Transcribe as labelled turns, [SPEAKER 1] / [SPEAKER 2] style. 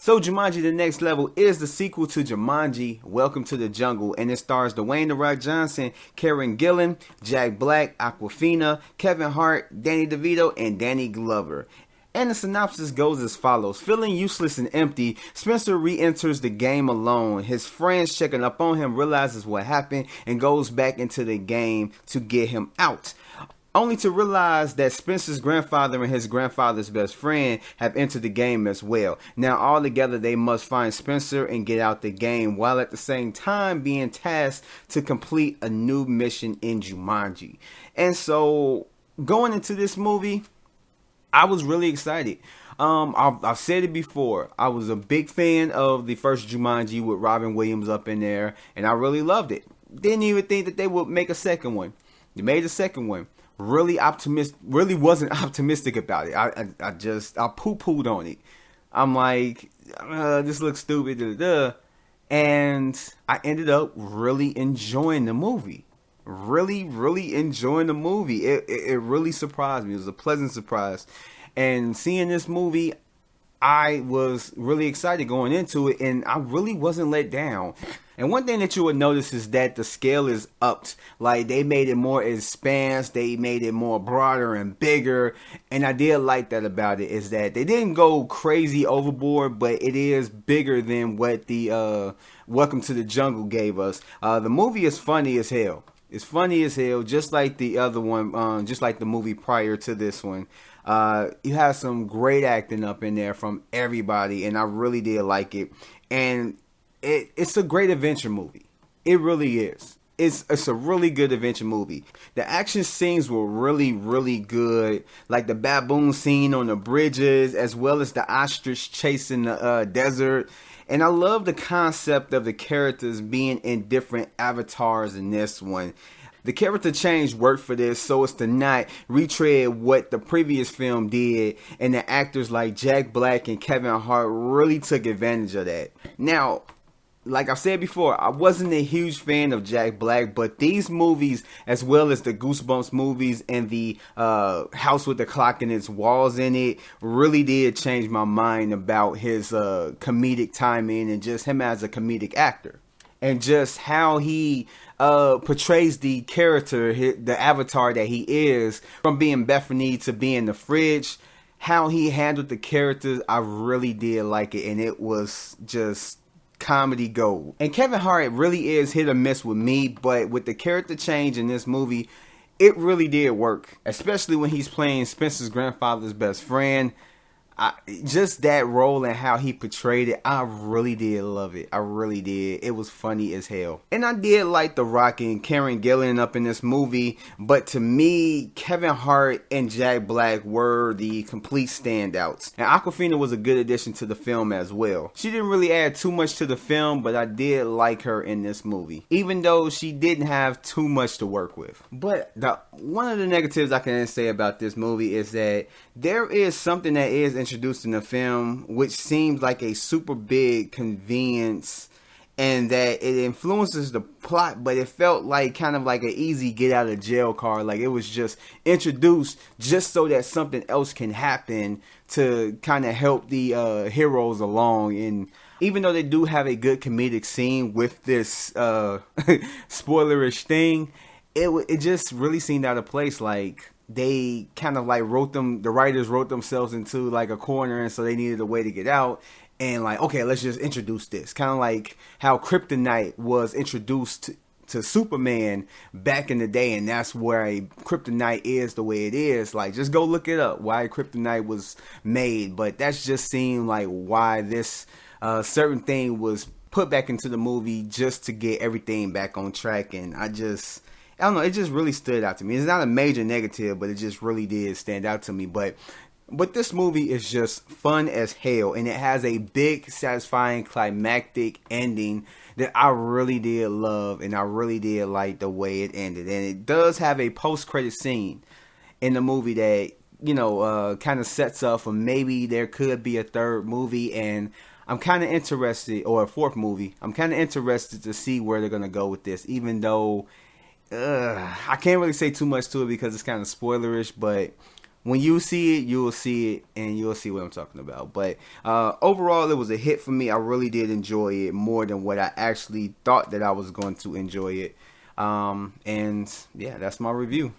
[SPEAKER 1] So Jumanji The Next Level is the sequel to Jumanji Welcome to the Jungle, and it stars Dwayne "The Rock" Johnson, Karen Gillan, Jack Black, Awkwafina, Kevin Hart, Danny DeVito, and Danny Glover. And the synopsis goes as follows. Feeling useless and empty, Spencer re-enters the game alone. His friends checking up on him realizes what happened and goes back into the game to get him out, only to realize that Spencer's grandfather and his grandfather's best friend have entered the game as well. Now all together they must find Spencer and get out the game, while at the same time being tasked to complete a new mission in Jumanji. And so going into this movie, I was really excited. I've said it before. I was a big fan of the first Jumanji with Robin Williams up in there, and I really loved it. Didn't even think that they would make a second one. They made a second one. Really wasn't optimistic about it. I poo-pooed on it. I'm like, this looks stupid, and I ended up really enjoying the movie. Really enjoying the movie. It really surprised me. It was a pleasant surprise. And seeing this movie, I was really excited going into it, and I really wasn't let down. And one thing that you would notice is that the scale is upped. Like, they made it more expansive, they made it more broader and bigger. And I did like that about it, is that they didn't go crazy overboard, but it is bigger than what the Welcome to the Jungle gave us. The movie is funny as hell. It's funny as hell, just like the other one, just like the movie prior to this one. You have some great acting up in there from everybody, and I really did like it. And it's a great adventure movie. It really is. It's a really good adventure movie. The action scenes were really good, like the baboon scene on the bridges, as well as the ostrich chasing the desert. And I love the concept of the characters being in different avatars in this one. The character change worked for this so as to not retread what the previous film did, and the actors like Jack Black and Kevin Hart really took advantage of that. Now, like I said before, I wasn't a huge fan of Jack Black, but these movies, as well as the Goosebumps movies and the House with the Clock and its walls in it, really did change my mind about his comedic timing and just him as a comedic actor. And just how he portrays the character, the avatar that he is, from being Bethany to being the fridge. How he handled the characters, I really did like it, and it was just comedy gold. And Kevin Hart really is hit or miss with me, but with the character change in this movie, it really did work, especially when he's playing Spencer's grandfather's best friend. Just that role and how he portrayed it, I really did love it. I really did. It was funny as hell. And I did like The Rock and Karen Gillan up in this movie, but to me, Kevin Hart and Jack Black were the complete standouts. And Awkwafina was a good addition to the film as well. She didn't really add too much to the film, but I did like her in this movie, even though she didn't have too much to work with. But one of the negatives I can say about this movie is that there is something that is introduced in the film which seems like a super big convenience, and that it influences the plot, but it felt like kind of like an easy get out of jail card. Like it was just introduced just so that something else can happen to kind of help the heroes along. And even though they do have a good comedic scene with this spoilerish thing, it just really seemed out of place. Like they kind of like the writers wrote themselves into like a corner, and so they needed a way to get out. And like, okay, let's just introduce this. Kind of like how kryptonite was introduced to Superman back in the day, and that's why kryptonite is the way it is. Like, just go look it up, why kryptonite was made. But that's just seemed like why this certain thing was put back into the movie, just to get everything back on track. And I don't know, it just really stood out to me. It's not a major negative, but it just really did stand out to me. But this movie is just fun as hell, and it has a big, satisfying, climactic ending that I really did love, and I really did like the way it ended. And it does have a post-credit scene in the movie that, you know, kind of sets up for maybe there could be a third movie, and I'm kind of interested, or a fourth movie. I'm kind of interested to see where they're going to go with this, even though I can't really say too much to it because it's kind of spoilerish, but when you see it, you'll see it, and you'll see what I'm talking about. But overall, it was a hit for me. I really did enjoy it more than what I actually thought that I was going to enjoy it. And yeah, that's my review.